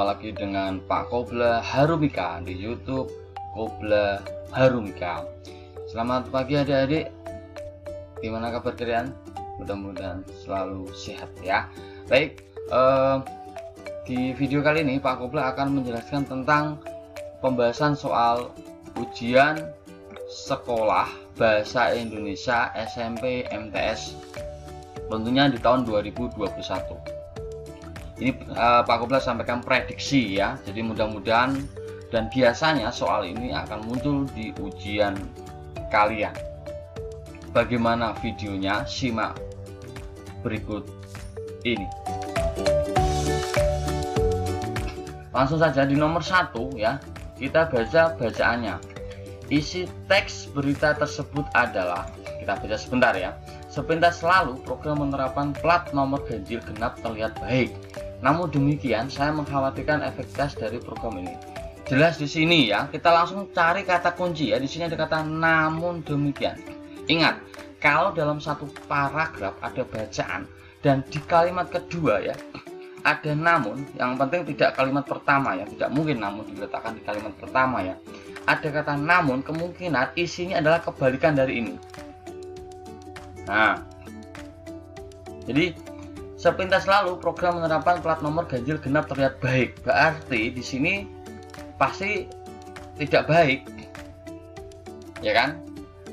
Berjumpa lagi dengan Pak Kobla Harumika di YouTube Kobla Harumika. Selamat pagi adik-adik. Gimana kabar kalian? Mudah-mudahan selalu sehat ya. Baik, di video kali ini Pak Kobla akan menjelaskan tentang pembahasan soal ujian sekolah bahasa Indonesia SMP MTS tentunya di tahun 2021. Ini Pak Kobla sampaikan prediksi ya, jadi mudah-mudahan dan biasanya soal ini akan muncul di ujian kalian. Bagaimana videonya? Simak berikut ini. Langsung saja di nomor 1 ya, kita baca bacaannya. Isi teks berita tersebut adalah, kita baca sebentar ya. Sepintas lalu program penerapan plat nomor ganjil genap terlihat baik. Namun demikian, saya mengkhawatirkan efek tes dari program ini. Jelas di sini ya, kita langsung cari kata kunci ya. Di sini ada kata namun demikian. Ingat, kalau dalam satu paragraf ada bacaan dan di kalimat kedua ya ada namun, yang penting tidak kalimat pertama ya, tidak mungkin namun diletakkan di kalimat pertama ya. Ada kata namun, kemungkinan isinya adalah kebalikan dari ini. Nah, jadi sepintas lalu program penerapan plat nomor ganjil genap terlihat baik. Berarti di sini pasti tidak baik, ya kan?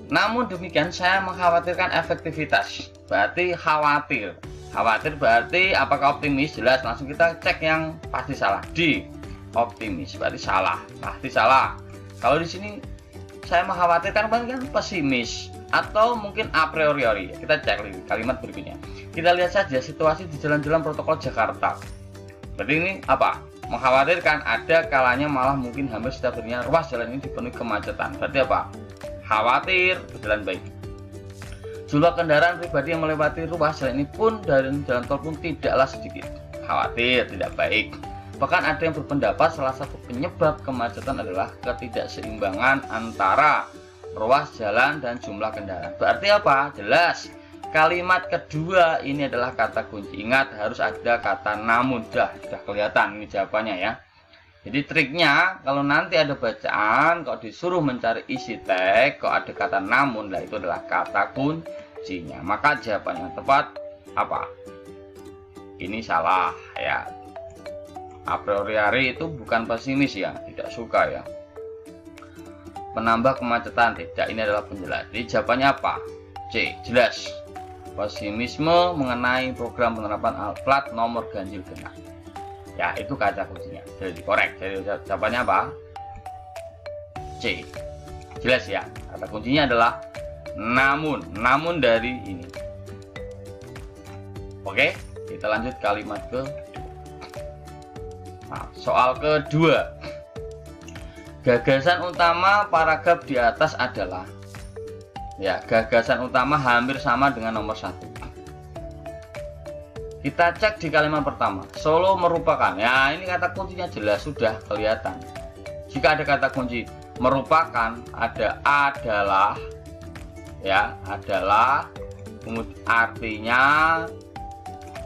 Namun demikian saya mengkhawatirkan efektivitas. Berarti khawatir. Khawatir berarti apakah optimis? Jelas, langsung kita cek yang pasti salah. Di optimis berarti salah, pasti salah. Kalau di sini saya mengkhawatirkan kan pesimis atau mungkin a priori. Kita cek lagi kalimat berikutnya. Kita lihat saja situasi di jalan-jalan protokol Jakarta. Berarti ini apa? Mengkhawatirkan, ada kalanya malah mungkin hampir setiap harinya ruas jalan ini dipenuhi kemacetan. Berarti apa? Khawatir berjalan baik. Jumlah kendaraan pribadi yang melewati ruas jalan ini pun dari jalan tol pun tidaklah sedikit. Khawatir, tidak baik. Bahkan ada yang berpendapat salah satu penyebab kemacetan adalah ketidakseimbangan antara ruas jalan dan jumlah kendaraan. Berarti apa? Jelas. Kalimat kedua ini adalah kata kunci. Ingat, harus ada kata namun. Sudah kelihatan ini jawabannya ya. Jadi triknya, kalau nanti ada bacaan, kalau disuruh mencari isi teks, kalau ada kata namun, lah itu adalah kata kuncinya. Maka jawaban yang tepat apa? Ini salah ya. A priori itu bukan pesimis ya, tidak suka ya. Penambah kemacetan, tidak, ini adalah penjelas. Jadi jawabannya apa? C, jelas. Pesimisme mengenai program penerapan plat nomor ganjil genap. Ya, itu kata kuncinya. Jadi korek. Jadi jawabannya apa? C. Jelas ya. Kata kuncinya adalah namun. Namun dari ini. Oke, kita lanjut kalimat ke. Nah, soal kedua. Gagasan utama paragraf di atas adalah, ya, gagasan utama hampir sama dengan nomor 1. Kita cek di kalimat pertama. Solo merupakan, ya ini kata kuncinya jelas, sudah kelihatan. Jika ada kata kunci merupakan, ada adalah, ya adalah, kemudian artinya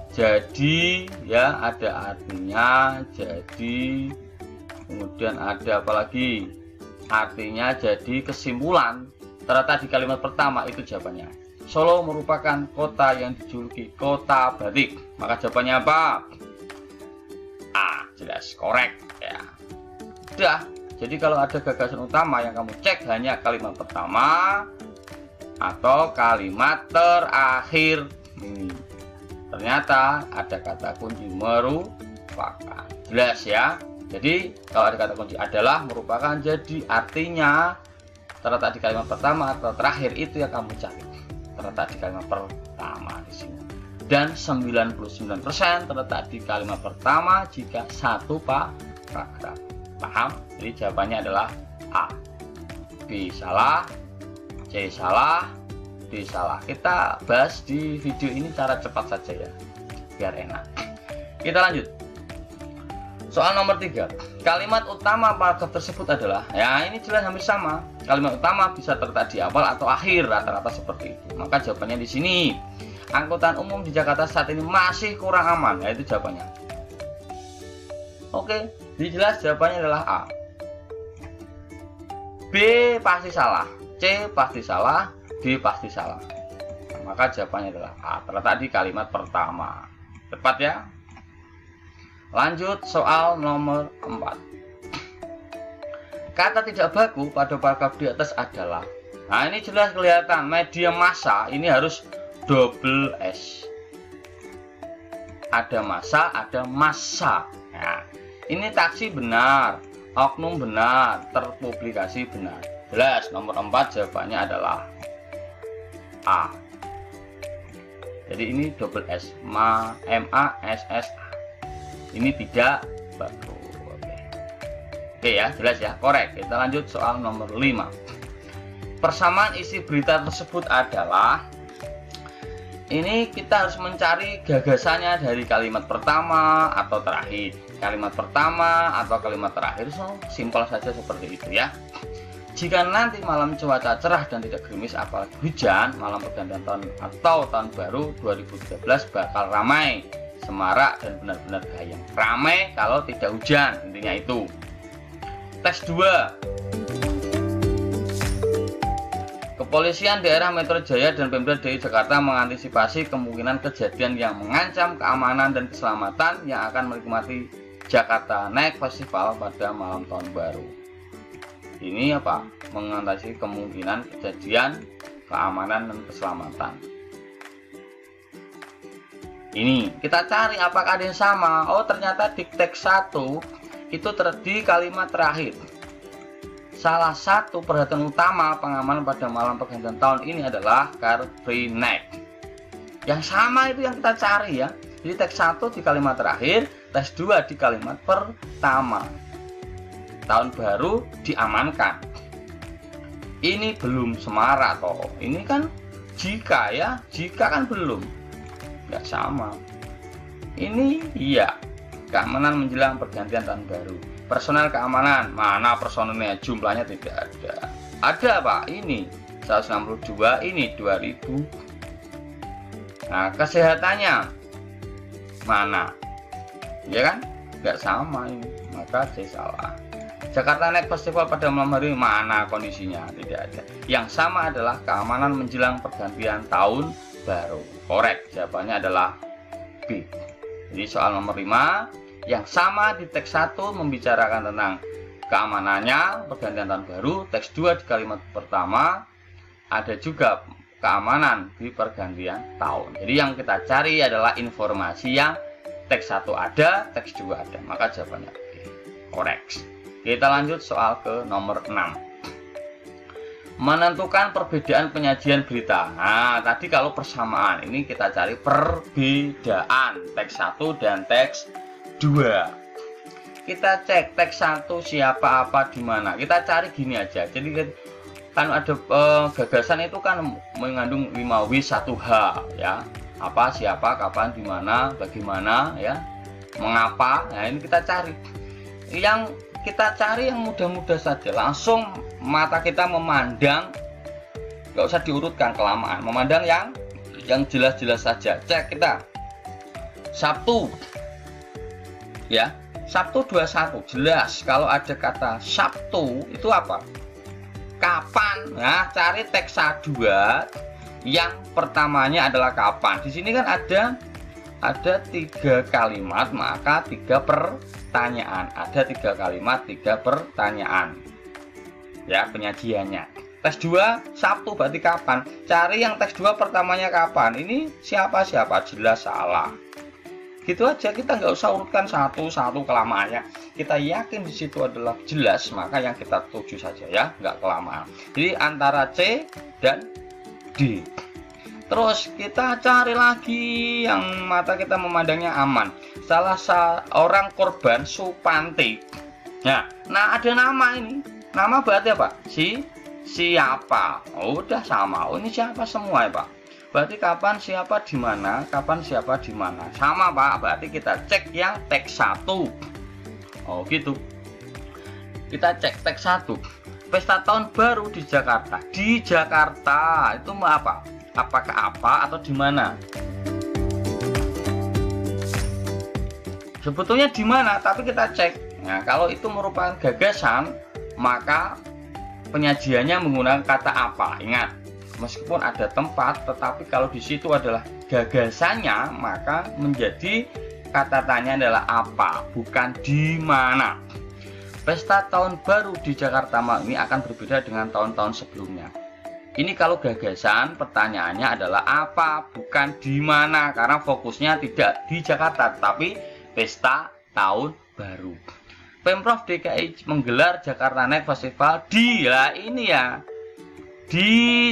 jadi, ya ada artinya jadi, kemudian ada apa lagi, artinya jadi, kesimpulan. Ternyata di kalimat pertama itu jawabannya. Solo merupakan kota yang dijuluki kota batik. Maka jawabannya apa? A, jelas, korek ya. Sudah. Jadi kalau ada gagasan utama yang kamu cek hanya kalimat pertama atau kalimat terakhir ini. Ternyata ada kata kunci merupakan. Jelas ya. Jadi kalau ada kata kunci adalah, merupakan, jadi, artinya terletak di kalimat pertama atau terakhir, itu yang kamu cari. Terletak di kalimat pertama di sini. Dan 99% terletak di kalimat pertama jika satu paragraf. Paham? Jadi jawabannya adalah A. B salah, C salah, D salah. Kita bahas di video ini cara cepat saja ya, biar enak. Kita lanjut. Soal nomor 3. Kalimat utama paragraf tersebut adalah, ya ini jelas hampir sama. Kalimat utama bisa terletak di awal atau akhir, rata-rata seperti itu. Maka jawabannya di sini. Angkutan umum di Jakarta saat ini masih kurang aman, yaitu jawabannya. Oke, jadi jelas jawabannya adalah A. B pasti salah, C pasti salah, D pasti salah. Nah, maka jawabannya adalah A, terletak di kalimat pertama. Tepat ya? Lanjut soal nomor 4. Kata tidak baku pada paragraf di atas adalah, nah ini jelas kelihatan media massa ini harus double S. Ada massa, ada massa. Nah, ini taksi benar, oknum benar, terpublikasi benar. Jelas nomor 4 jawabannya adalah A. Jadi ini double S, MASSA. Ini tidak baku. Oke ya, jelas ya, korek. Kita lanjut soal nomor 5. Persamaan isi berita tersebut adalah, ini kita harus mencari gagasannya dari kalimat pertama atau terakhir. Kalimat pertama atau kalimat terakhir, so simpel saja seperti itu ya. Jika nanti malam cuaca cerah dan tidak gerimis apalagi hujan, malam pergantian tahun atau tahun baru 2013 bakal ramai, semarak dan benar-benar gayeng. Ramai kalau tidak hujan, intinya itu. Teks 2. Kepolisian daerah Metro Jaya dan Pemprov DKI Jakarta mengantisipasi kemungkinan kejadian yang mengancam keamanan dan keselamatan yang akan menikmati Jakarta Night Festival pada malam tahun baru. Ini apa? Mengatasi kemungkinan kejadian keamanan dan keselamatan. Ini kita cari apakah ada yang sama. Oh, ternyata di teks 1 itu di kalimat terakhir. Salah satu perhatian utama pengamanan pada malam pergantian tahun ini adalah Car Free Night. Yang sama itu yang kita cari ya. Jadi teks 1 di kalimat terakhir, teks 2 di kalimat pertama. Tahun baru diamankan. Ini belum semarak toh. Ini kan jika ya, jika kan belum. Nggak sama. Ini iya. Keamanan menjelang pergantian tahun baru. Personel keamanan, mana personelnya? Jumlahnya tidak ada. Ada Pak, ini 162, ini 2000. Nah, kesehatannya mana? Ya kan? Nggak sama ini, maka C salah. Jakarta Night Festival pada malam hari, mana kondisinya? Tidak ada. Yang sama adalah keamanan menjelang pergantian tahun baru. Korek, jawabannya adalah B. Jadi soal nomor 5, yang sama di teks 1 membicarakan tentang keamanannya pergantian tahun baru. Teks 2 di kalimat pertama ada juga keamanan di pergantian tahun. Jadi yang kita cari adalah informasi yang teks 1 ada, teks 2 ada. Maka jawabannya B. Korek. Kita lanjut soal ke nomor 6. Menentukan perbedaan penyajian berita. Nah, tadi kalau persamaan, ini kita cari perbedaan teks 1 dan teks 2. Kita cek teks 1 siapa, apa, di mana. Kita cari gini aja. Jadi kan ada gagasan itu kan mengandung 5W 1H ya. Apa, siapa, kapan, di mana, bagaimana ya. Mengapa? Nah, ini kita cari. Yang kita cari yang mudah-mudah saja, langsung mata kita memandang, nggak usah diurutkan kelamaan, memandang yang jelas-jelas saja. Cek kita Sabtu ya, Sabtu 21 jelas. Kalau ada kata Sabtu itu apa? Kapan? Nah, cari teks 2 yang pertamanya adalah kapan. Di sini kan ada 3 kalimat, maka 3 pertanyaan. Ada 3 kalimat, 3 pertanyaan. Ya, penyajiannya. Teks 2 Sabtu berarti kapan? Cari yang teks 2 pertamanya kapan. Ini siapa? Jelas salah. Gitu aja, kita nggak usah urutkan satu-satu kelamaannya. Kita yakin di situ adalah jelas, maka yang kita tuju saja ya, nggak kelamaan. Jadi antara C dan D. Terus kita cari lagi yang mata kita memandangnya aman. Salah seorang korban Supanti. Nah ada nama ini. Nama berarti apa? Siapa? Oh, udah sama. Oh, ini siapa semua ya Pak? Berarti kapan, siapa, di mana? Kapan, siapa, di mana? Sama Pak. Berarti kita cek yang teks 1. Oh gitu. Kita cek teks 1. Pesta tahun baru di Jakarta. Di Jakarta itu apa? Apakah apa atau di mana? Sebetulnya di mana, tapi kita cek. Nah, kalau itu merupakan gagasan, maka penyajiannya menggunakan kata apa. Ingat, meskipun ada tempat, tetapi kalau di situ adalah gagasannya, maka menjadi kata tanya adalah apa, bukan di mana. Pesta tahun baru di Jakarta malam ini akan berbeda dengan tahun-tahun sebelumnya. Ini kalau gagasan, pertanyaannya adalah apa, bukan di mana, karena fokusnya tidak di Jakarta, tapi pesta tahun baru. Pemprov DKI menggelar Jakarta Night Festival di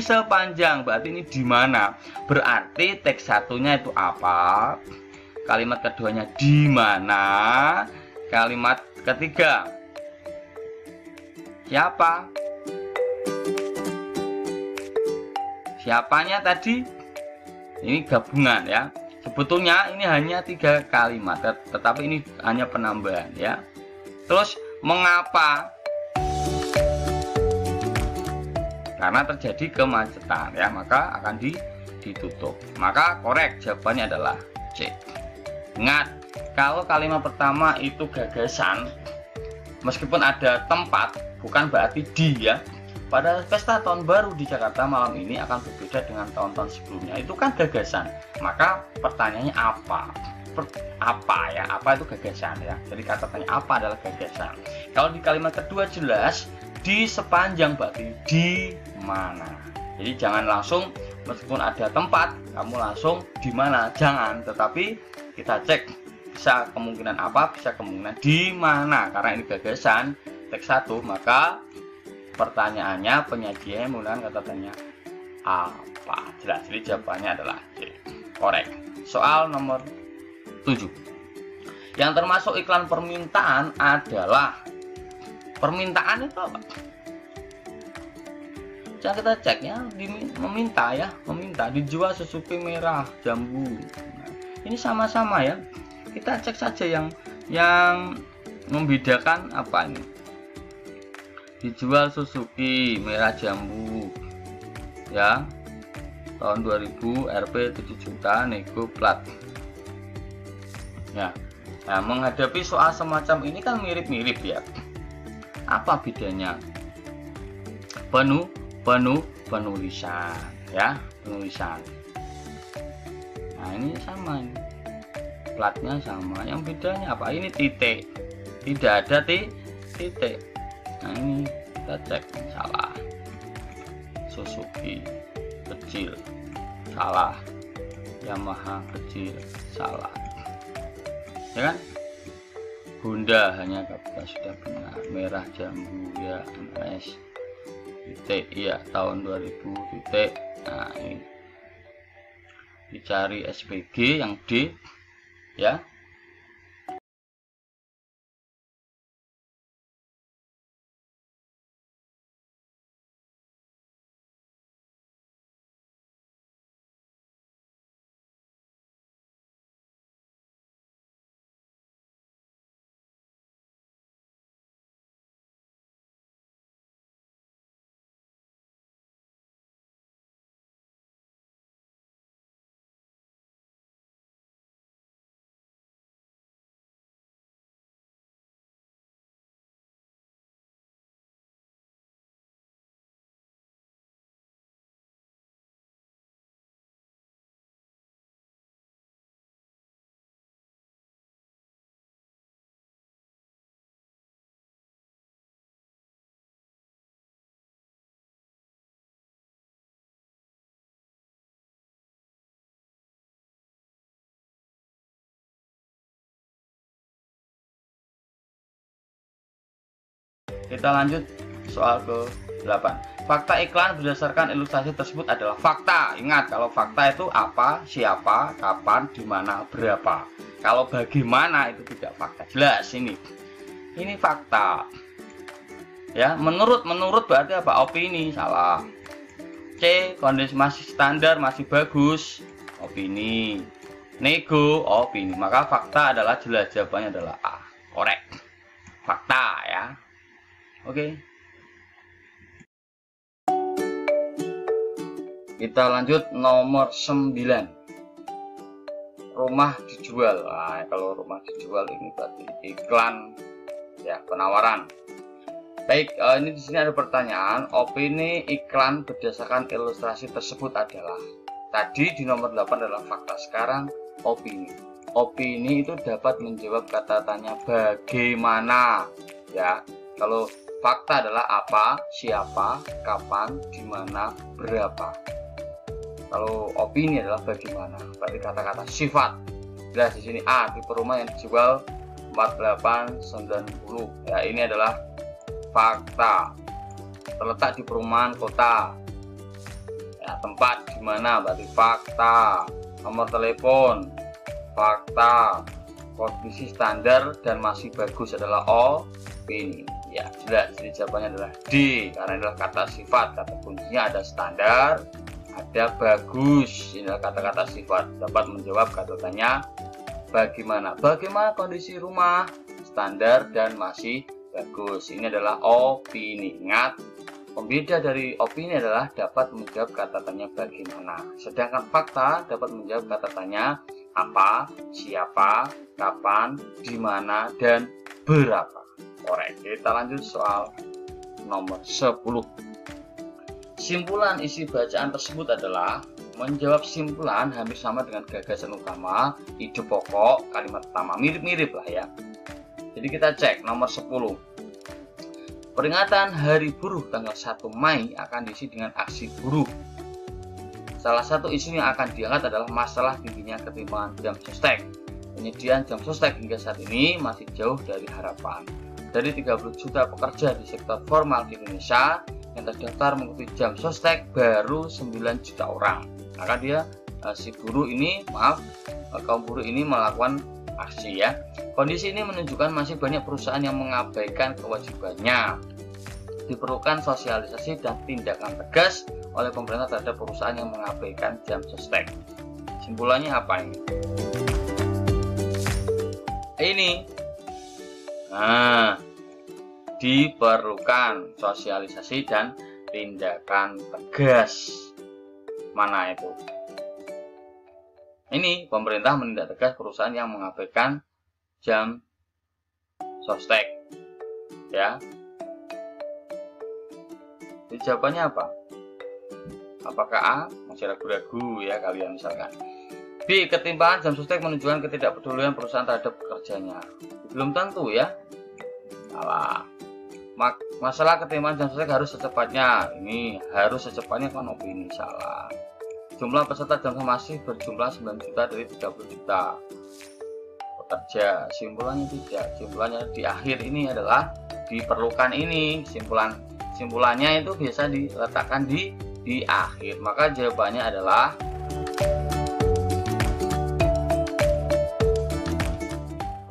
sepanjang, berarti ini di mana? Berarti teks satunya itu apa? Kalimat keduanya di mana? Kalimat ketiga siapa? Siapanya tadi? Ini gabungan ya. Sebetulnya ini hanya 3 kalimat, tetapi ini hanya penambahan ya. Terus mengapa? Karena terjadi kemacetan ya, maka akan ditutup. Maka korek jawabannya adalah C. Ingat, kalau kalimat pertama itu gagasan, meskipun ada tempat, bukan berarti di ya. Pada pesta tahun baru di Jakarta malam ini akan berbeda dengan tahun-tahun sebelumnya. Itu kan gagasan. Maka pertanyaannya apa? Apa ya? Apa itu gagasan ya? Jadi kata tanya apa adalah gagasan. Kalau di kalimat kedua jelas di sepanjang, berarti di mana. Jadi jangan langsung meskipun ada tempat kamu langsung di mana, jangan. Tetapi kita cek bisa kemungkinan apa, bisa kemungkinan di mana. Karena ini gagasan teks 1, maka pertanyaannya penyajiannya menggunakan kata tanya apa. Jelas, jadi jawabannya adalah C. Korek. Soal nomor 7. Yang termasuk iklan permintaan adalah permintaan itu apa? Coba kita cek ya, meminta ya, meminta dijual Suzuki merah jambu. Nah, ini sama-sama ya. Kita cek saja yang membedakan apa ini. Dijual Suzuki merah jambu ya, tahun 2000, Rp 7 juta, nego plat ya. Nah, menghadapi soal semacam ini kan mirip-mirip ya. Apa bedanya? Penulisan ya, penulisan. Nah, ini sama ini. Platnya sama, yang bedanya apa? Ini titik, tidak ada titik. Nah, ini kita cek salah. Suzuki kecil salah, Yamaha kecil salah ya kan. Honda hanya KPK sudah benar, merah jambu ya, MS titik ya, tahun 2000 titik. Nah, ini dicari SPG yang D ya. Kita lanjut soal ke-8. Fakta iklan berdasarkan ilustrasi tersebut adalah fakta. Ingat, kalau fakta itu apa, siapa, kapan, di mana, berapa. Kalau bagaimana itu tidak fakta. Jelas ini. Ini fakta. Ya, menurut berarti apa? Opini, salah. C, kondisi masih standar, masih bagus. Opini. Nego, opini. Maka fakta adalah jelas, jawabannya adalah A. Korek. Fakta ya. Oke. Kita lanjut nomor 9. rumah dijual. Nah, kalau rumah dijual ini berarti iklan ya, penawaran. Baik, ini di sini ada pertanyaan. Opini iklan berdasarkan ilustrasi tersebut adalah. Tadi di nomor 8 adalah fakta, sekarang opini. Opini itu dapat menjawab kata tanya bagaimana ya. Kalau fakta adalah apa, siapa, kapan, di mana, berapa. Kalau opini adalah bagaimana, berarti kata-kata sifat. Jelas di sini A, tipe rumah yang dijual 4890. Ya, ini adalah fakta. Terletak di perumahan kota. Ya, tempat di mana berarti fakta. Nomor telepon fakta. Kondisi standar dan masih bagus adalah opini. Ya, jelas. Jadi jawabannya adalah D, karena adalah kata sifat. Kata kuncinya ada standar, ada bagus. Ini adalah kata-kata sifat. Dapat menjawab kata tanya bagaimana. Bagaimana kondisi rumah, standar dan masih bagus. Ini adalah opini. Ingat, pembeda dari opini adalah dapat menjawab kata tanya bagaimana. Sedangkan fakta dapat menjawab kata tanya apa, siapa, kapan, di mana, dan berapa. Korek. Kita lanjut soal nomor 10. Simpulan isi bacaan tersebut adalah. Menjawab simpulan hampir sama dengan gagasan utama, ide pokok, kalimat pertama. Mirip-mirip lah ya. Jadi kita cek nomor 10. Peringatan Hari Buruh tanggal 1 Mei akan diisi dengan aksi buruh. Salah satu isu yang akan diangkat adalah masalah tingginya ketimpangan jam sostek. Penyediaan jam sostek hingga saat ini masih jauh dari harapan. Dari 30 juta pekerja di sektor formal di Indonesia yang terdaftar mengikuti jam sostek baru 9 juta orang. Maka dia kaum buruh ini melakukan aksi ya. Kondisi ini menunjukkan masih banyak perusahaan yang mengabaikan kewajibannya. Diperlukan sosialisasi dan tindakan tegas oleh pemerintah terhadap perusahaan yang mengabaikan jam sostek. Simpulannya apa ini? Nah, diperlukan sosialisasi dan tindakan tegas. Mana itu? Ini pemerintah menindak tegas perusahaan yang mengabaikan jam sostek. Ya. Jadi jawabannya apa? Apakah A? Masih ragu-ragu ya kalian misalkan. B. Ketimpangan jam sostek menunjukkan ketidakpedulian perusahaan terhadap pekerjanya. Belum tentu ya. Salah. Masalah ketimpangan jam sostek harus secepatnya. Ini harus secepatnya kan opini. Salah. Jumlah peserta jam masih berjumlah 9 juta dari 30 juta pekerja. Simpulannya tidak. Simpulannya di akhir ini adalah diperlukan ini. Simpulannya itu biasa diletakkan di akhir. Maka jawabannya adalah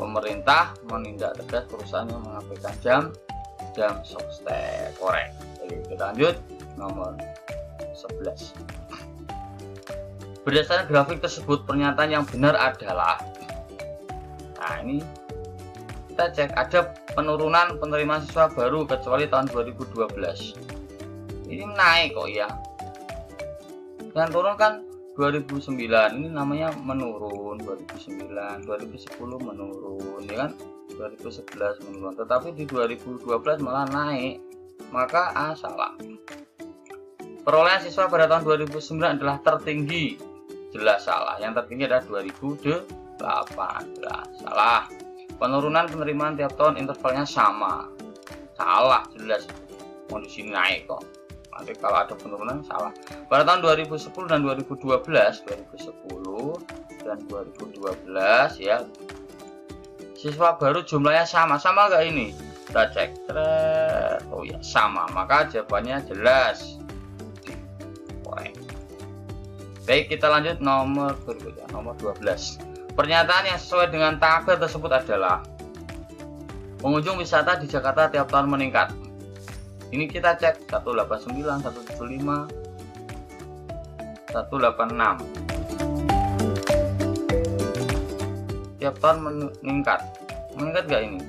pemerintah menindak tegas perusahaan yang mengabaikan jam sostek. Korek. Jadi kita lanjut nomor 11. Berdasarkan grafik tersebut, pernyataan yang benar adalah. Nah, ini kita cek ada penurunan penerimaan siswa baru kecuali tahun 2012. Ini naik kok ya. Yang turun kan 2009, ini namanya menurun. 2009, 2010 menurun ya kan, 2011 menurun, tetapi di 2012 malah naik. Maka A salah. Perolehan siswa pada tahun 2009 adalah tertinggi. Jelas salah. Yang tertinggi adalah 2018. Salah. Penurunan penerimaan tiap tahun intervalnya sama. Salah, jelas. Kondisi naik kok. Nanti kalau ada penurunan salah. Pada tahun 2010 dan 2012 ya, siswa baru jumlahnya sama nggak ini? Kita cek. Oh ya, sama. Maka jawabannya jelas. Korek. Baik, kita lanjut nomor berikutnya, nomor 12. Pernyataan yang sesuai dengan tabel tersebut adalah pengunjung wisata di Jakarta tiap tahun meningkat. Ini kita cek 189, 175, 186. Tiap tahun meningkat. Meningkat gak ini?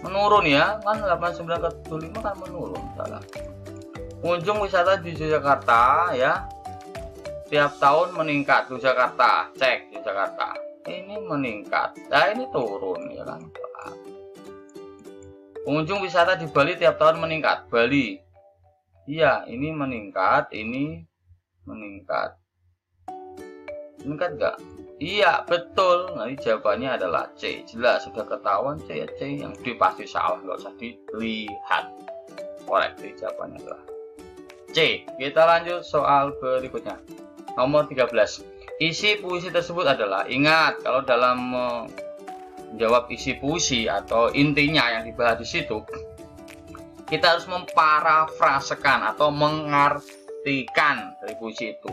Menurun ya, kan 89 ke 75 kan menurun. Salah. Pengunjung wisata di Jakarta ya tiap tahun meningkat. Yogyakarta, cek Yogyakarta. Ini meningkat. Nah, ini turun ya kan. Pengunjung wisata di Bali tiap tahun meningkat. Bali. Iya, ini meningkat, ini meningkat. Meningkat enggak? Iya, betul. Nah, ini jawabannya adalah C. Jelas sudah ketahuan C ya C. Yang D pasti salah, nggak usah dilihat. Korek, jawabannya adalah C. Kita lanjut soal berikutnya. Nomor 13. Isi puisi tersebut adalah, ingat kalau dalam menjawab isi puisi atau intinya yang dibahas di situ, kita harus memparafrasekan atau mengartikan dari puisi itu.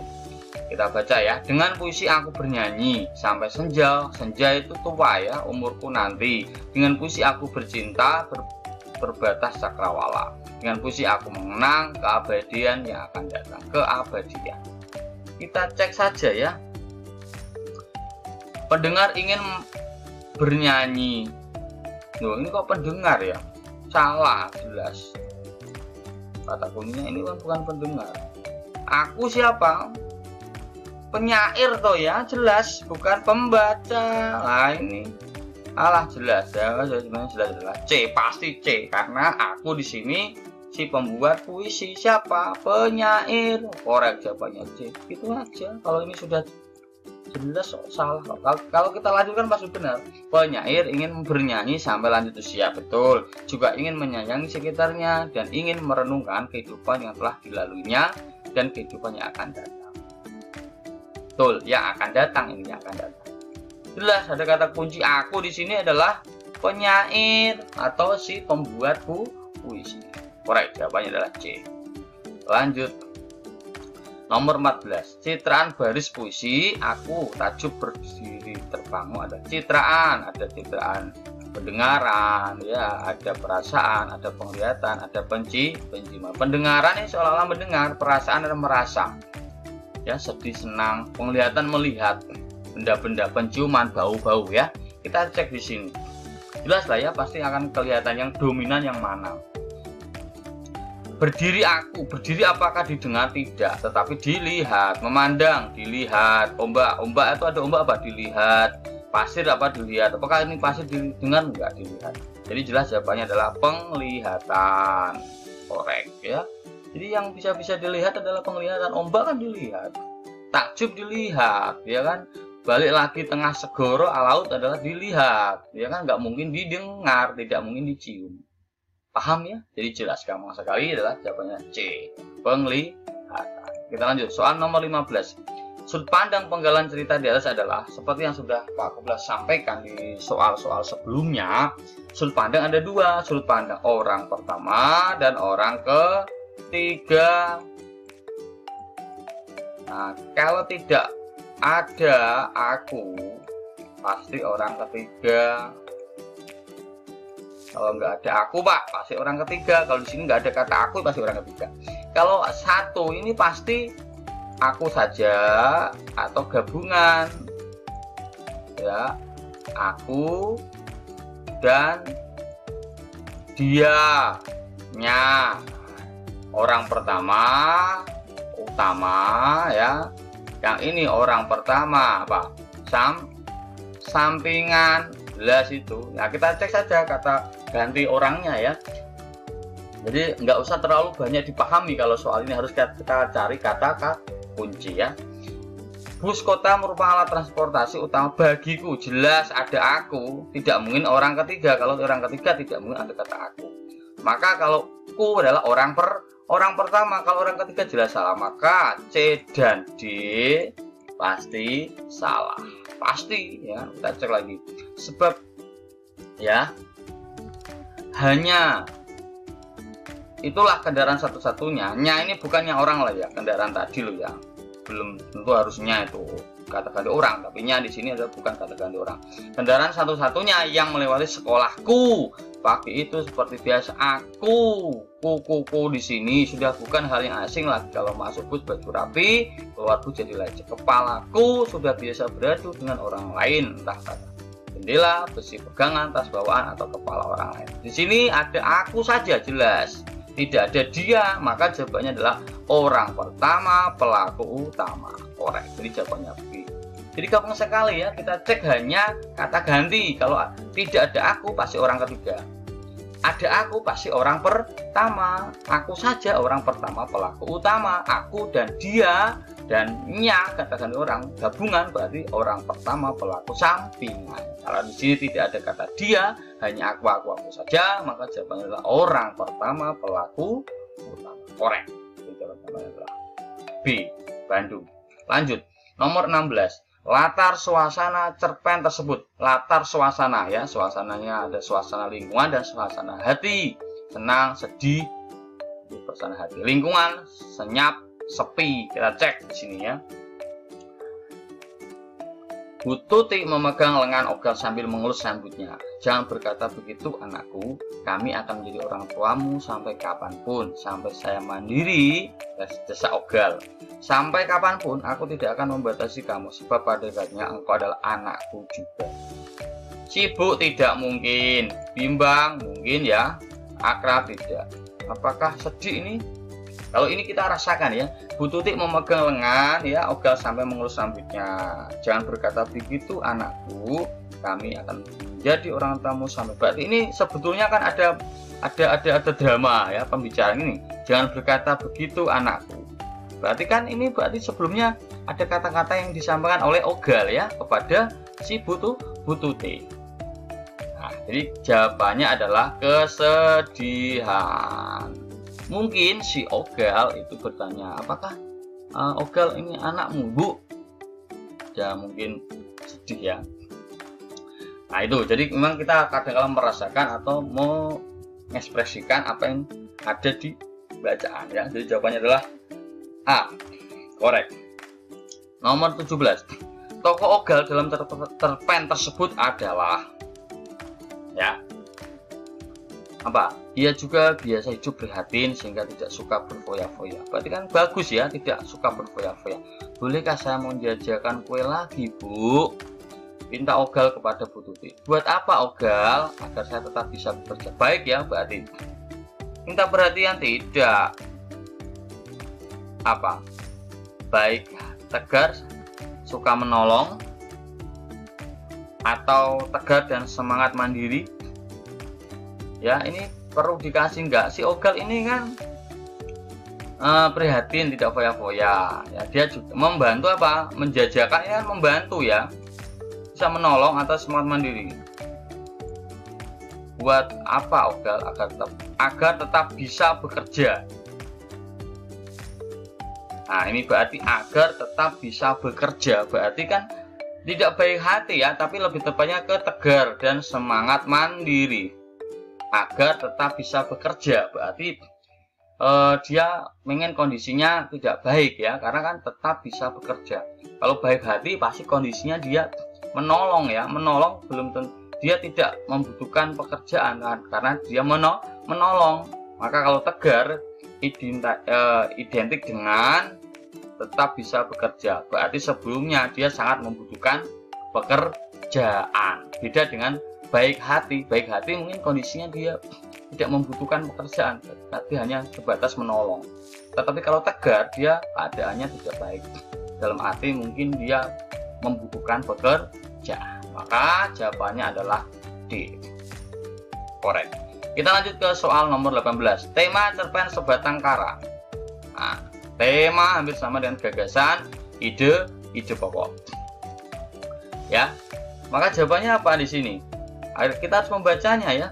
Kita baca ya. Dengan puisi aku bernyanyi sampai senja. Senja itu tua ya, umurku nanti. Dengan puisi aku bercinta berbatas cakrawala. Dengan puisi aku mengenang keabadian yang akan datang. Keabadian. Kita cek saja ya. Pendengar ingin bernyanyi. Loh, ini kok pendengar ya? Salah jelas. Kata kuncinya ini kan bukan pendengar. Aku siapa? Penyair toh ya, jelas bukan pembaca. Nah ini alah jelas ya, sebenarnya jelas C, pasti C karena aku di sini si pembuat puisi. Siapa? Penyair. Korek jawabannya C. Itu aja. Kalau ini sudah jelas salah. Kalau kita lanjutkan pasti benar. Penyair ingin bernyanyi sampai lanjut usia, betul. Juga ingin menyayangi sekitarnya dan ingin merenungkan kehidupan yang telah dilaluinya dan kehidupan yang akan datang. Betul, yang akan datang, ini yang akan datang. Jelas ada kata kunci aku di sini adalah penyair atau si pembuat puisi. Korek, jawabannya adalah C. Lanjut. Nomor 14. Citraan baris puisi aku tajuk berdiri terbangun. Ada citraan, ada citraan pendengaran, ya, ada perasaan, ada penglihatan, ada penciuman. Pendengaran ini seolah-olah mendengar, perasaan adalah merasa. Ya, sedih, senang, penglihatan melihat benda-benda, penciuman, bau-bau ya. Kita cek di sini. Jelas lah ya, pasti akan kelihatan yang dominan yang mana. Berdiri aku, berdiri apakah didengar? Tidak, tetapi dilihat, memandang, dilihat. Ombak itu ada ombak apa? Dilihat. Pasir apa? Dilihat. Apakah ini pasir didengar? Enggak, dilihat. Jadi jelas jawabannya adalah penglihatan. Korek ya. Jadi yang bisa dilihat adalah penglihatan. Ombak kan dilihat, takjub dilihat, ya kan. Balik lagi tengah segoro laut adalah dilihat, ya kan. Nggak mungkin didengar, tidak mungkin dicium. Paham ya? Jadi jelas gampang sekali adalah jawabannya C, penglihatan. Kita lanjut soal nomor 15. Sudut pandang penggalan cerita di atas adalah seperti yang sudah Pak Kublas sampaikan di soal-soal sebelumnya. Sudut pandang ada dua, sudut pandang orang pertama dan orang ketiga. Nah, kalau tidak ada aku, pasti orang ketiga. Kalau nggak ada aku, Pak, pasti orang ketiga. Kalau di sini nggak ada kata aku, pasti orang ketiga. Kalau satu ini pasti aku saja atau gabungan. Ya, aku dan dia, nya. Orang pertama utama ya. Yang ini orang pertama apa? Sampingan. Jelas itu. Nah, kita cek saja kata ganti orangnya ya. Jadi nggak usah terlalu banyak dipahami kalau soal ini, harus kita cari kata kunci ya. Bus kota merupakan alat transportasi utama bagiku. Jelas ada aku, tidak mungkin orang ketiga. Kalau orang ketiga tidak mungkin ada kata aku. Maka kalau ku adalah orang pertama, kalau orang ketiga jelas salah. Maka C dan D pasti salah. Pasti ya, kita cek lagi. Sebab ya hanya itulah kendaraan satu-satunya. Nya ini bukannya orang lah ya, kendaraan tadi loh ya. Belum tentu harusnya itu kata ganti orang, tapi nya di sini adalah bukan kata ganti orang. Kendaraan satu-satunya yang melewati sekolahku. Pagi itu seperti biasa aku. Kuku di sini sudah bukan hal yang asing lagi. Kalau masuk bus baju rapi, keluar bus jadi lecet. Kepalaku sudah biasa beradu dengan orang lain, entah kata jendela, besi pegangan, tas bawaan atau kepala orang lain. Di sini ada aku saja jelas. tidak ada dia, maka jawabannya adalah orang pertama pelaku utama. Korek. Jadi jawabannya B. Jadi gampang sekali ya, kita cek hanya kata ganti. Kalau tidak ada aku pasti orang ketiga, ada aku pasti orang pertama, aku saja orang pertama pelaku utama, aku dan dia dan nya kata ganti orang gabungan berarti orang pertama pelaku sampingan. Kalau di sini tidak ada kata dia, hanya aku saja, maka jawabannya adalah orang pertama pelaku utama. Korek. Jadi jawabannya adalah B, Bandung. Lanjut, nomor 16. Latar suasana cerpen tersebut. Latar suasana ya, suasananya ada suasana lingkungan dan suasana hati. Senang, sedih, suasana hati. Lingkungan, senyap, sepi. Kita cek di sini ya. Bu Tuti memegang lengan Ogal sambil mengelus rambutnya. Jangan berkata begitu anakku, kami akan menjadi orang tuamu sampai kapanpun, sampai saya mandiri, desak Ogal. Sampai kapanpun aku tidak akan membatasi kamu, sebab pada dasarnya engkau adalah anakku juga. Sibuk tidak mungkin, bimbang mungkin ya, akrab tidak. Apakah sedih ini? Kalau ini kita rasakan ya, Bu Tuti memegang lengan ya Ogal sampai mengelus rambutnya. Jangan berkata begitu anakku, kami akan menjadi orang tamu sampai. Berarti ini sebetulnya kan ada drama ya pembicaraan ini. Jangan berkata begitu anakku. Berarti kan ini berarti sebelumnya ada kata-kata yang disampaikan oleh Ogal ya kepada si Bu Tuti. Nah, jadi jawabannya adalah kesedihan. Mungkin si Ogal itu bertanya, apakah Ogal ini anakmu, Bu? Ya mungkin sedih ya. Nah itu, jadi memang kita kadang-kadang merasakan atau mengekspresikan apa yang ada di bacaan ya. Jadi jawabannya adalah A, korek. Nomor 17. Tokoh Ogal dalam cerpen tersebut adalah ya apa? Ia juga biasa hidup prihatin sehingga tidak suka berfoya-foya. Berarti kan bagus ya, tidak suka berfoya-foya. Bolehkah saya menjajakan kue lagi, Bu? Pinta Ogal kepada Bu Tuti. Buat apa Ogal? Agar saya tetap bisa bekerja baik ya, berarti. Minta perhatian tidak. Apa? Baik, tegar, suka menolong, atau tegar dan semangat mandiri. Ya ini perlu dikasih enggak, si Ogal ini kan prihatin tidak foya-foya ya, dia juga membantu apa, menjajakan ya, membantu ya, bisa menolong atau semangat mandiri. Buat apa Ogal? Agar tetap bisa bekerja. Nah ini berarti agar tetap bisa bekerja, berarti kan tidak baik hati ya, tapi lebih tepatnya ke tegar dan semangat mandiri. Agar tetap bisa bekerja, berarti dia ingin kondisinya tidak baik ya, karena kan tetap bisa bekerja. Kalau baik hati pasti kondisinya dia menolong ya, menolong belum tentu dia tidak membutuhkan pekerjaan kan, karena dia menolong. Maka kalau tegar identik dengan tetap bisa bekerja, berarti sebelumnya dia sangat membutuhkan pekerjaan. Beda dengan baik hati mungkin kondisinya dia tidak membutuhkan pekerjaan, tapi hanya sebatas menolong. Tetapi kalau tegar, dia keadaannya tidak baik, dalam arti mungkin dia membutuhkan pekerjaan. Maka jawabannya adalah D, korek. Kita lanjut ke soal nomor 18. Tema cerpen Sebatang Kara. Nah, tema hampir sama dengan gagasan, ide pokok ya. Maka jawabannya apa di sini? Kita harus membacanya ya.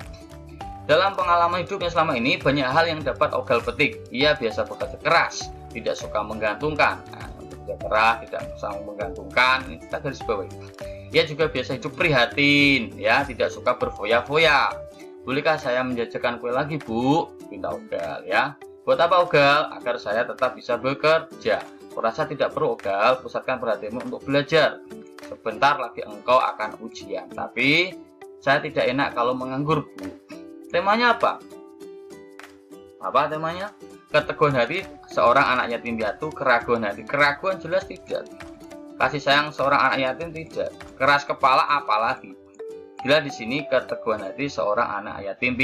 Dalam pengalaman hidupnya selama ini, banyak hal yang dapat Ogal petik. Ia biasa bekerja keras, tidak suka menggantungkan. Nah, bekerja keras, tidak suka menggantungkan. Ini kita garis bawahi. Ia juga biasa hidup prihatin, ya, tidak suka berfoya-foya. Bolehkah saya menjajakan kue lagi, Bu? Pinta Ogal ya. Buat apa Ogal? Agar saya tetap bisa bekerja. Kurasa tidak perlu Ogal, pusatkan perhatianmu untuk belajar. Sebentar lagi engkau akan ujian, tapi saya tidak enak kalau menganggur, Bu. Temanya apa? Apa temanya? Keteguhan hati seorang anak yatim piatu, keraguan hati. Keraguan jelas tidak. Kasih sayang seorang anak yatim tidak. Keras kepala apalagi. Bila di sini keteguhan hati seorang anak yatim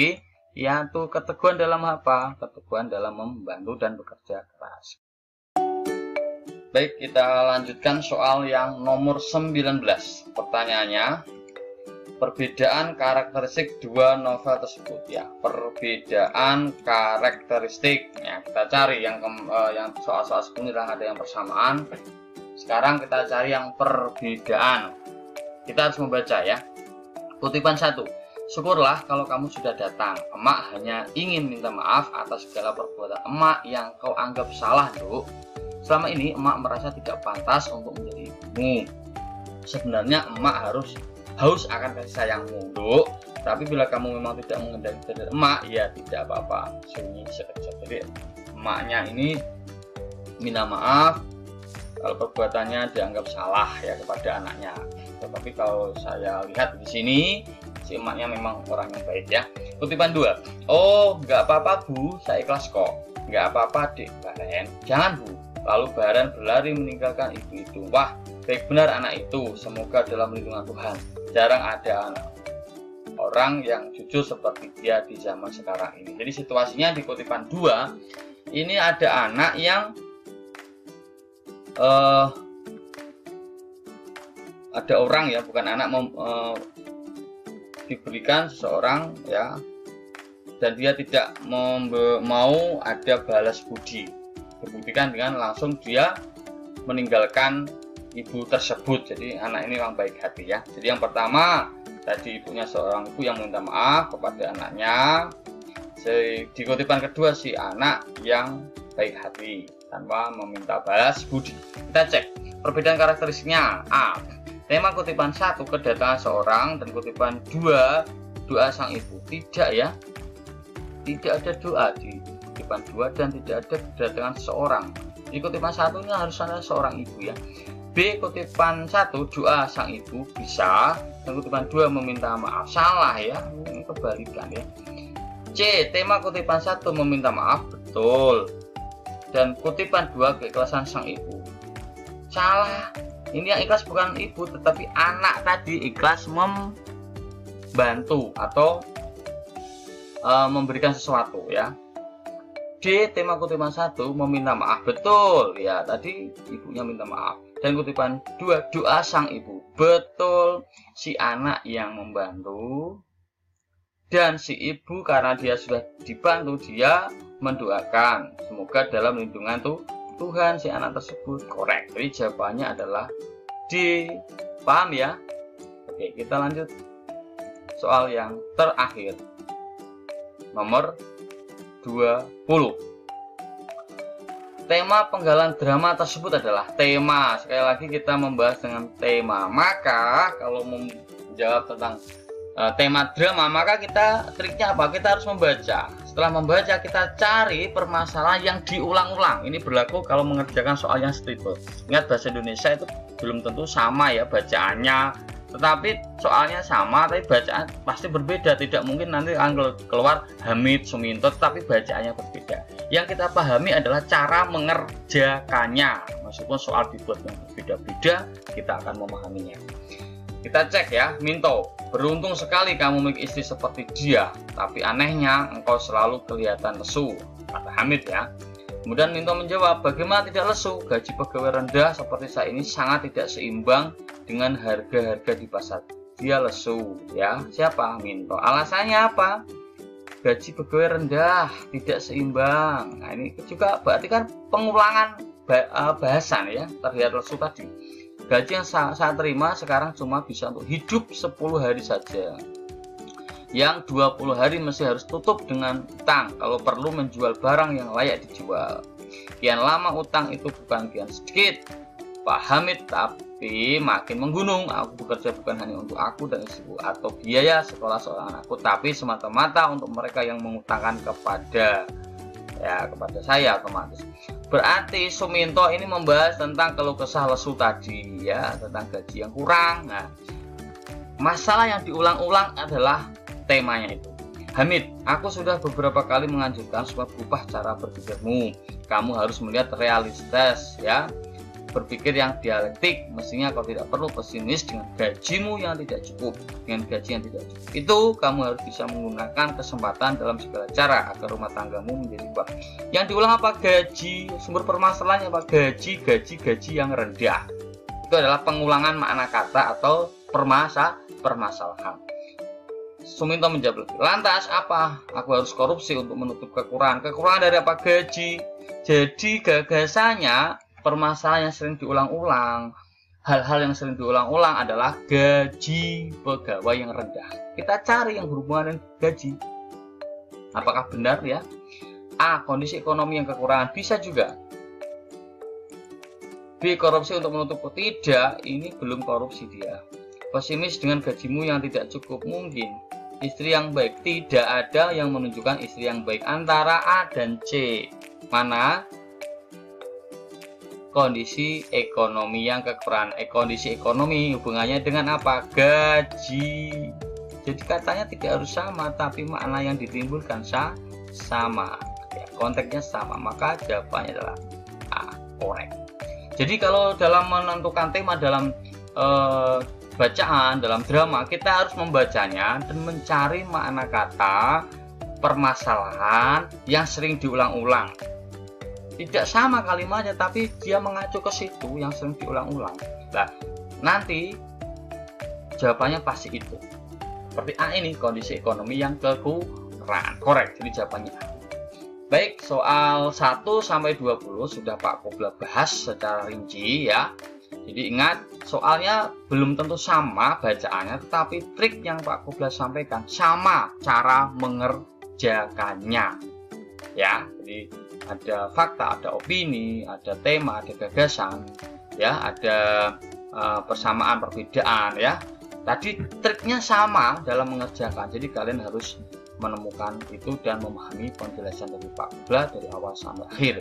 yaitu keteguhan dalam apa? Keteguhan dalam membantu dan bekerja keras. Baik, kita lanjutkan soal yang nomor 19. Pertanyaannya, perbedaan karakteristik dua novel tersebut ya. Perbedaan karakteristik ya, kita cari yang soal-soal sebelumnya ada yang persamaan. Sekarang kita cari yang perbedaan. Kita harus membaca ya. Kutipan 1. Syukurlah kalau kamu sudah datang. Emak hanya ingin minta maaf atas segala perbuatan emak yang kau anggap salah, Duk. Selama ini emak merasa tidak pantas untuk menjadi ibumu. Sebenarnya emak haus akan kasih sayangmu, Duk. Tapi bila kamu memang tidak mengendaki dari emak, ya tidak apa-apa. Sunyi sekejap. Jadi emaknya ini minta maaf kalau perbuatannya dianggap salah ya kepada anaknya. Tetapi kalau saya lihat di sini, si emaknya memang orang yang baik ya. Kutipan 2. Oh, nggak apa-apa Bu, saya ikhlas kok. Nggak apa-apa Dek Baren. Jangan Bu. Lalu Baren berlari meninggalkan ibu itu. Wah, baik benar anak itu. Semoga dalam lindungan Tuhan. Jarang ada anak orang yang jujur seperti dia di zaman sekarang ini. Jadi situasinya di kutipan 2, ini ada anak yang ada orang ya, bukan anak, diberikan seseorang ya, dan dia tidak mau ada balas budi. Dibuktikan dengan langsung dia meninggalkan ibu tersebut. Jadi anak ini orang baik hati ya. Jadi yang pertama tadi ibunya seorang ibu yang minta maaf kepada anaknya. Di kutipan kedua si anak yang baik hati tanpa meminta balas budi. Kita cek perbedaan karakteristiknya. A. Tema kutipan 1 kedatangan seorang, dan kutipan 2 doa sang ibu. Tidak ya, tidak ada doa di kutipan 2 dan tidak ada kedatangan seseorang. Di kutipan 1 ini harus ada seorang ibu ya. B. Kutipan 1 doa sang ibu bisa, dan kutipan 2 meminta maaf. Salah ya, ini kebalikan ya. C. Tema kutipan 1 meminta maaf, betul, dan kutipan 2 keikhlasan sang ibu. Salah. Ini yang ikhlas bukan ibu, tetapi anak tadi ikhlas membantu atau memberikan sesuatu ya. D. Tema kutipan 1 meminta maaf, betul ya, tadi ibunya minta maaf. Dan kutipan 2 doa sang ibu, betul, si anak yang membantu, dan si ibu karena dia sudah dibantu dia mendoakan semoga dalam lindungan Tuhan si anak tersebut. Korek. Jadi jawabannya adalah D. Paham ya? Oke, kita lanjut soal yang terakhir, nomor 20. Tema penggalan drama tersebut adalah tema. Sekali lagi kita membahas dengan tema. Maka kalau menjawab tentang tema drama, maka kita triknya apa? Kita harus membaca. Setelah membaca, kita cari permasalahan yang diulang-ulang. Ini berlaku kalau mengerjakan soal yang triple. Ingat, bahasa Indonesia itu belum tentu sama ya bacaannya, tetapi soalnya sama, tapi bacaan pasti berbeda. Tidak mungkin nanti akan keluar Hamid, Suminto, tapi bacaannya berbeda. Yang kita pahami adalah cara mengerjakannya. Meskipun soal dibuat yang berbeda-beda, kita akan memahaminya. Kita cek ya. Minto, beruntung sekali kamu memiliki istri seperti dia, tapi anehnya engkau selalu kelihatan lesu, kata Hamid ya. Kemudian Minto menjawab, bagaimana tidak lesu? Gaji pegawai rendah seperti saya ini sangat tidak seimbang dengan harga-harga di pasar. Dia lesu ya. Siapa? Minto. Alasannya apa? Gaji pegawai rendah, tidak seimbang. Nah, ini juga berarti kan pengulangan bahasan ya terlihat lesu tadi. Gaji yang saya terima sekarang cuma bisa untuk hidup 10 hari saja. Yang 20 hari masih harus tutup dengan utang kalau perlu menjual barang yang layak dijual. Kian lama utang itu bukan kian sedikit, Pak Hamid, tapi makin menggunung. Aku bekerja bukan hanya untuk aku dan istriku atau biaya sekolah seorang anakku, tapi semata-mata untuk mereka yang mengutangkan kepada saya otomatis. Berarti Suminto ini membahas tentang keluh kesah lesu tadi ya, tentang gaji yang kurang. Nah, masalah yang diulang-ulang adalah temanya itu. Hamid, aku sudah beberapa kali menganjurkan supaya berubah cara berpikirmu. Kamu harus melihat realitas ya. berpikir yang dialektik. Mestinya kau tidak perlu pesimis dengan gajimu yang tidak cukup, dengan gaji yang tidak cukup. Itu kamu harus bisa menggunakan kesempatan dalam segala cara agar rumah tanggamu menjadi kuat. Yang diulang apa? Gaji. Sumber permasalahannya apa? Gaji yang rendah. Itu adalah pengulangan makna kata atau permasalahan. Suminto menjawab lagi, lantas apa? Aku harus korupsi untuk menutup kekurangan. Kekurangan dari apa? Gaji. Jadi gagasannya, permasalahan yang sering diulang-ulang, hal-hal yang sering diulang-ulang adalah gaji pegawai yang rendah. Kita cari yang berhubungan dengan gaji. Apakah benar ya? A. Kondisi ekonomi yang kekurangan. Bisa juga. B. Korupsi untuk menutup. Tidak, ini belum korupsi dia. Pesimis dengan gajimu yang tidak cukup. Mungkin. Istri yang baik. Tidak ada yang menunjukkan istri yang baik. Antara A dan C. Mana? Kondisi ekonomi yang kekurangan. Kondisi ekonomi hubungannya dengan apa? Gaji. Jadi katanya tidak harus sama, tapi makna yang ditimbulkan sama. Ya, konteksnya sama. Maka jawabannya adalah A. Korek. Jadi kalau dalam menentukan tema dalam bacaan, dalam drama, kita harus membacanya dan mencari makna kata permasalahan yang sering diulang-ulang. Tidak sama kalimatnya, tapi dia mengacu ke situ yang sering diulang-ulang. Nah, nanti jawabannya pasti itu. Seperti A ini, kondisi ekonomi yang kekurangan. Korek, jadi jawabannya A. Baik, soal 1 sampai 20 sudah Pak Kobla bahas secara rinci ya. Jadi ingat, soalnya belum tentu sama bacaannya, tetapi trik yang Pak Kobla sampaikan sama cara mengerjakannya. Ya, jadi ada fakta, ada opini, ada tema, ada gagasan, ya, ada persamaan, perbedaan, ya. Tadi triknya sama dalam mengerjakan. Jadi kalian harus menemukan itu dan memahami penjelasan dari Pak Kobla dari awal sampai akhir.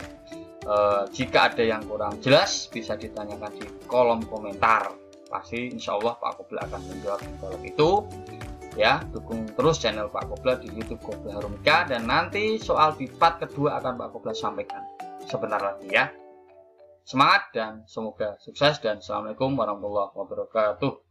Jika ada yang kurang jelas bisa ditanyakan di kolom komentar. Pasti insya Allah Pak Kobla akan menjawab di kolom itu. Ya, dukung terus channel Pak Kobla di YouTube Kobla Harumika, dan nanti soal di part kedua akan Pak Kobla sampaikan sebentar lagi ya. Semangat dan semoga sukses, dan assalamualaikum warahmatullahi wabarakatuh.